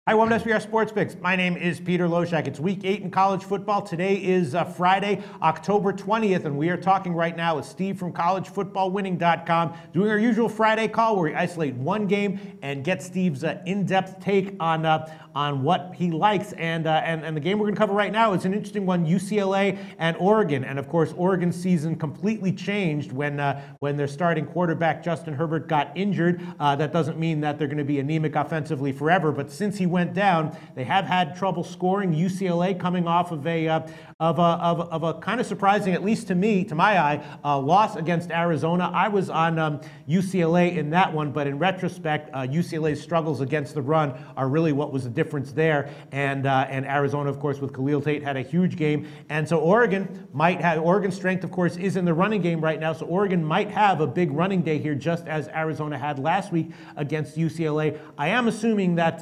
Hi, welcome to SBR Sports Picks. My name is Peter Loshak. It's week 8 in college football. Today is Friday, October 20th, and we are talking right now with Steve from collegefootballwinning.com, doing our usual Friday call where we isolate one game and get Steve's in-depth take on what he likes. And the game we're going to cover right now is an interesting one, UCLA and Oregon. And of course, Oregon's season completely changed when their starting quarterback, Justin Herbert, got injured. That doesn't mean that they're going to be anemic offensively forever, but since he went down, they have had trouble scoring. UCLA coming off of a kind of surprising, at least to me, to my eye, loss against Arizona. I was on UCLA in that one, but in retrospect, UCLA's struggles against the run are really what was the difference there. And Arizona, of course, with Khalil Tate, had a huge game. And so Oregon's strength, of course, is in the running game right now. So Oregon might have a big running day here, just as Arizona had last week against UCLA. I am assuming that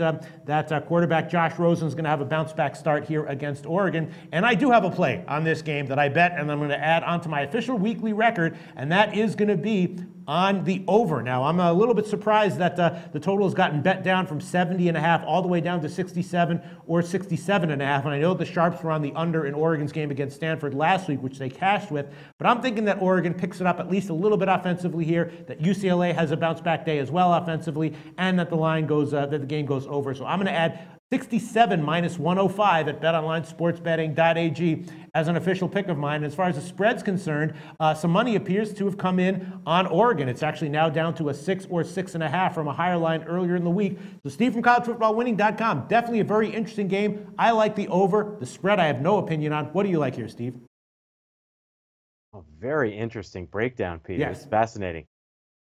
quarterback Josh Rosen is going to have a bounce-back start here against Oregon. And I do have a play on this game that I bet, and I'm going to add onto my official weekly record, and that is going to be on the over. Now, I'm a little bit surprised that the total has gotten bet down from 70.5 all the way down to 67 or 67.5. And I know the Sharps were on the under in Oregon's game against Stanford last week, which they cashed with. But I'm thinking that Oregon picks it up at least a little bit offensively here, that UCLA has a bounce-back day as well offensively, and that the game goes over. So I'm going to add 67 minus 105 at betonlinesportsbetting.ag as an official pick of mine. As far as the spread's concerned, some money appears to have come in on Oregon. It's actually now down to a 6 or 6.5 from a higher line earlier in the week. So Steve from collegefootballwinning.com, definitely a very interesting game. I like the over. The spread I have no opinion on. What do you like here, Steve? A very interesting breakdown, Peter. Yes. It's fascinating.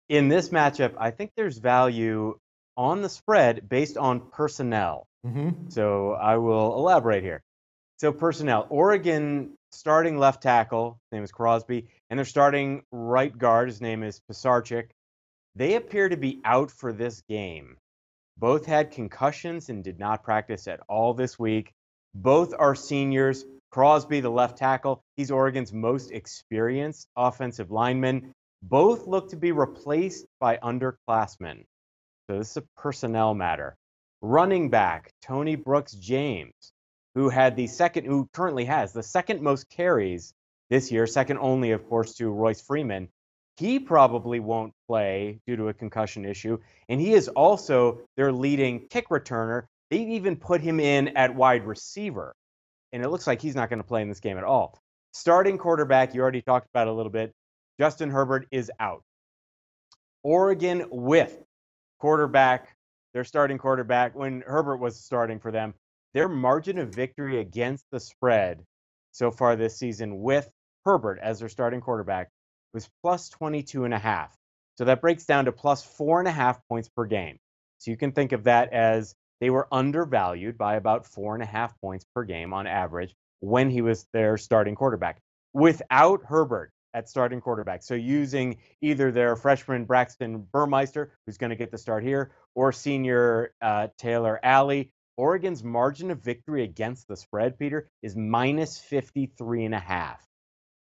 In this matchup, I think there's value on the spread based on personnel. So I will elaborate here. So personnel, Oregon starting left tackle, his name is Crosby, and their starting right guard, his name is Pisarcik. They appear to be out for this game. Both had concussions and did not practice at all this week. Both are seniors. Crosby, the left tackle, he's Oregon's most experienced offensive lineman. Both look to be replaced by underclassmen. So this is a personnel matter. Running back, Tony Brooks James, who currently has the second most carries this year, second only, of course, to Royce Freeman. He probably won't play due to a concussion issue, and he is also their leading kick returner. They even put him in at wide receiver, and it looks like he's not going to play in this game at all. Starting quarterback, you already talked about it a little bit, Justin Herbert is out. Oregon with their starting quarterback, when Herbert was starting for them, their margin of victory against the spread so far this season with Herbert as their starting quarterback was plus 22.5. So that breaks down to plus 4.5 points per game. So you can think of that as they were undervalued by about 4.5 points per game on average when he was their starting quarterback. Without Herbert at starting quarterback, so using either their freshman Braxton Burmeister, who's going to get the start here, or senior Taylor Alley, Oregon's margin of victory against the spread, Peter, is minus 53.5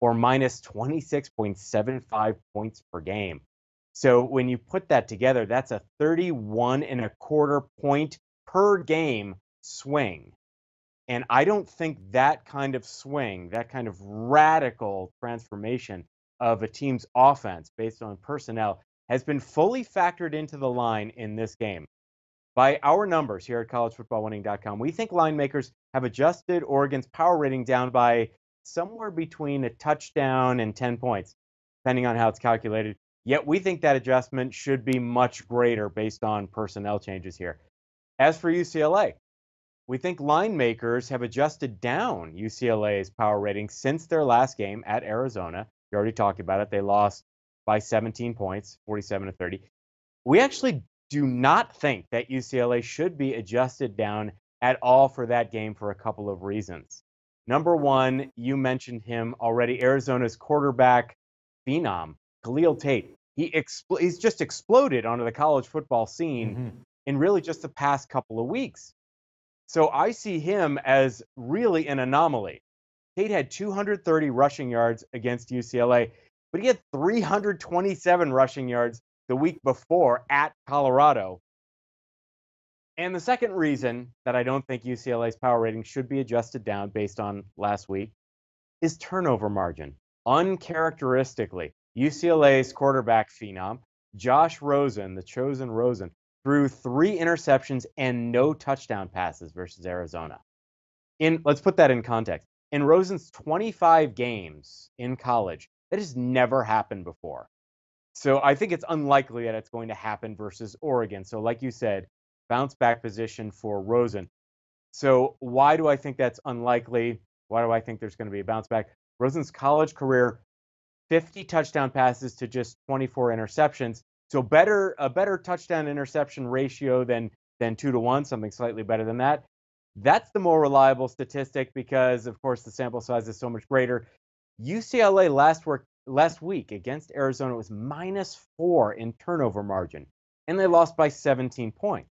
or minus 26.75 points per game. So when you put that together, that's a 31.25 point per game swing. And I don't think that kind of swing, that kind of radical transformation of a team's offense based on personnel has been fully factored into the line in this game. By our numbers here at collegefootballwinning.com, we think line makers have adjusted Oregon's power rating down by somewhere between a touchdown and 10 points, depending on how it's calculated. Yet we think that adjustment should be much greater based on personnel changes here. As for UCLA, we think line makers have adjusted down UCLA's power rating since their last game at Arizona. You already talked about it. They lost by 17 points, 47-30. We actually do not think that UCLA should be adjusted down at all for that game for a couple of reasons. Number one, you mentioned him already, Arizona's quarterback phenom, Khalil Tate. He's just exploded onto the college football scene in really just the past couple of weeks. So I see him as really an anomaly. Tate had 230 rushing yards against UCLA, but he had 327 rushing yards the week before at Colorado. And the second reason that I don't think UCLA's power rating should be adjusted down based on last week is turnover margin. Uncharacteristically, UCLA's quarterback phenom, Josh Rosen, the chosen Rosen, threw 3 interceptions and no touchdown passes versus Arizona. Let's put that in context. In Rosen's 25 games in college, that has never happened before. So I think it's unlikely that it's going to happen versus Oregon. So like you said, bounce back position for Rosen. So why do I think that's unlikely? Why do I think there's going to be a bounce back? Rosen's college career, 50 touchdown passes to just 24 interceptions. So a better touchdown interception ratio than 2-to-1, something slightly better than that. That's the more reliable statistic because, of course, the sample size is so much greater. UCLA last week against Arizona was -4 in turnover margin, and they lost by 17 points.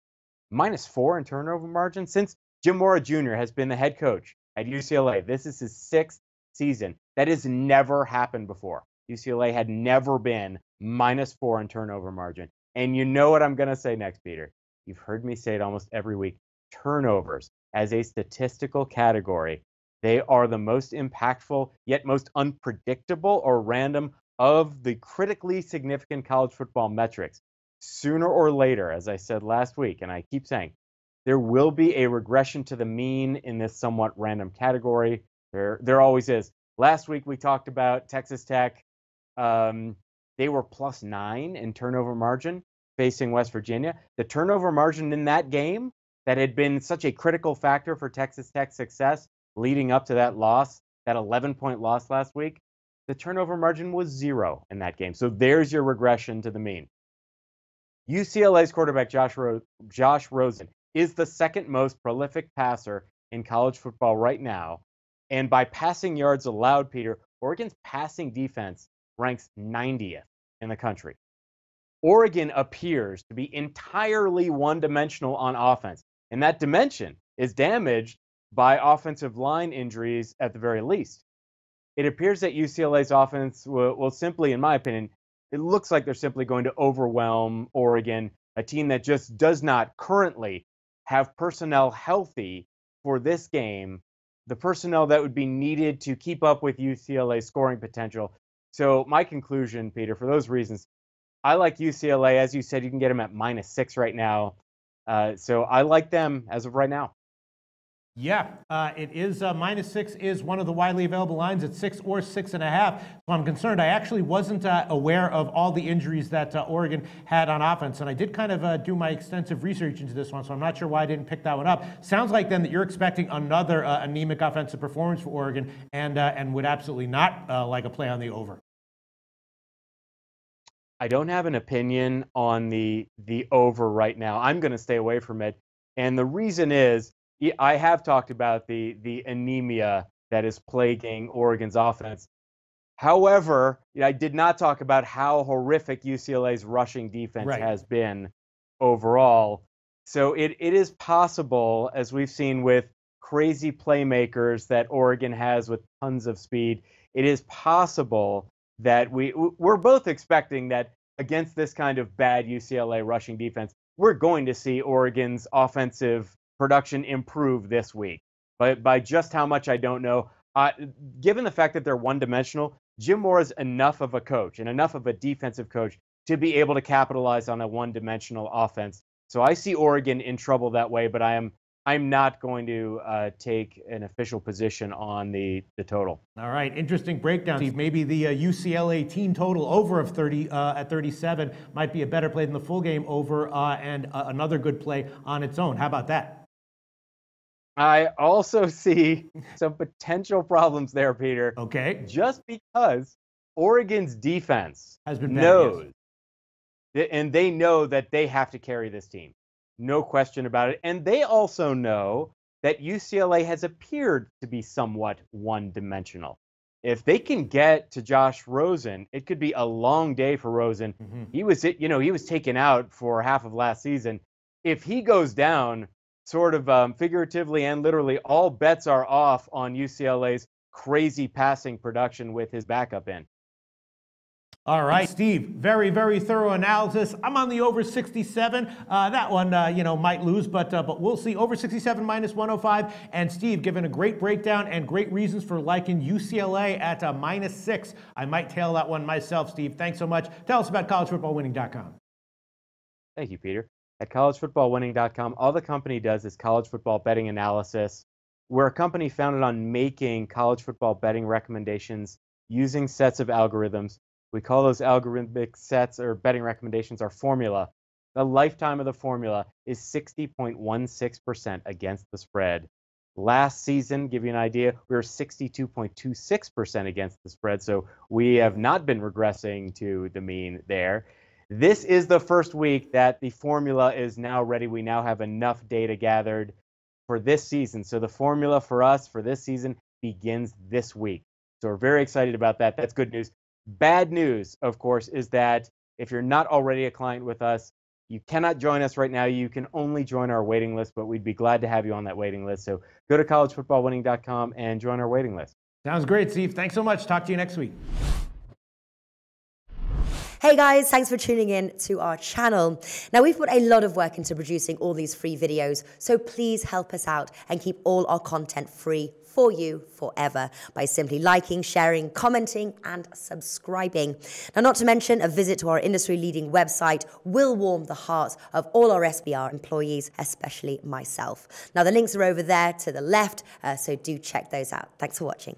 -4 in turnover margin since Jim Mora Jr. has been the head coach at UCLA. This is his 6th season. That has never happened before. UCLA had never been -4 in turnover margin. And you know what I'm going to say next, Peter. You've heard me say it almost every week. Turnovers as a statistical category, they are the most impactful yet most unpredictable or random of the critically significant college football metrics. Sooner or later, as I said last week, and I keep saying, there will be a regression to the mean in this somewhat random category. There always is. Last week we talked about Texas Tech. They were +9 in turnover margin facing West Virginia. The turnover margin in that game that had been such a critical factor for Texas Tech's success leading up to that loss, that 11-point loss last week, the turnover margin was 0 in that game. So there's your regression to the mean. UCLA's quarterback Josh Rosen is the second most prolific passer in college football right now. And by passing yards allowed, Peter, Oregon's passing defense ranks 90th in the country. Oregon appears to be entirely one-dimensional on offense, and that dimension is damaged by offensive line injuries at the very least. It appears that UCLA's offense will simply, in my opinion, it looks like they're simply going to overwhelm Oregon, a team that just does not currently have personnel healthy for this game, the personnel that would be needed to keep up with UCLA's scoring potential. So my conclusion, Peter, for those reasons, I like UCLA. As you said, you can get them at -6 right now. So I like them as of right now. Yeah, it is -6 is one of the widely available lines at 6 or 6.5. So I'm concerned. I actually wasn't aware of all the injuries that Oregon had on offense, and I did kind of do my extensive research into this one, so I'm not sure why I didn't pick that one up. Sounds like then that you're expecting another anemic offensive performance for Oregon, and would absolutely not like a play on the over. I don't have an opinion on the over right now. I'm going to stay away from it, and the reason is I have talked about the anemia that is plaguing Oregon's offense. However, I did not talk about how horrific UCLA's rushing defense has been overall. So it is possible, as we've seen with crazy playmakers that Oregon has with tons of speed, it is possible that we're both expecting that against this kind of bad UCLA rushing defense, we're going to see Oregon's offensive production improve this week. But by just how much, I don't know. Given the fact that they're one-dimensional, Jim Mora's enough of a coach and enough of a defensive coach to be able to capitalize on a one-dimensional offense. So I see Oregon in trouble that way, but I'm not going to take an official position on the total. All right, interesting breakdown, Steve. Maybe the UCLA team total over of 30 at 37 might be a better play than the full game over and another good play on its own. How about that? I also see some potential problems there, Peter. Okay. Just because Oregon's defense has been bad, knows, and they know that they have to carry this team. No question about it. And they also know that UCLA has appeared to be somewhat one-dimensional. If they can get to Josh Rosen, it could be a long day for Rosen. Mm-hmm. He was taken out for half of last season. If he goes down, sort of figuratively and literally, all bets are off on UCLA's crazy passing production with his backup in. All right, Steve, very, very thorough analysis. I'm on the over 67. That one, might lose, but we'll see. Over 67 minus 105. And Steve, given a great breakdown and great reasons for liking UCLA at -6. I might tail that one myself, Steve. Thanks so much. Tell us about collegefootballwinning.com. Thank you, Peter. At collegefootballwinning.com, all the company does is college football betting analysis. We're a company founded on making college football betting recommendations using sets of algorithms. We call those algorithmic sets or betting recommendations our formula. The lifetime of the formula is 60.16% against the spread. Last season, give you an idea, we were 62.26% against the spread, so we have not been regressing to the mean there. This is the first week that the formula is now ready. We now have enough data gathered for this season. So the formula for us for this season begins this week. So we're very excited about that. That's good news. Bad news, of course, is that if you're not already a client with us, you cannot join us right now. You can only join our waiting list, but we'd be glad to have you on that waiting list. So go to collegefootballwinning.com and join our waiting list. Sounds great, Steve. Thanks so much. Talk to you next week. Hey guys, thanks for tuning in to our channel. Now we've put a lot of work into producing all these free videos, so please help us out and keep all our content free for you forever by simply liking, sharing, commenting, and subscribing. Now, not to mention, a visit to our industry-leading website will warm the hearts of all our SBR employees, especially myself. Now, the links are over there to the left, so do check those out. Thanks for watching.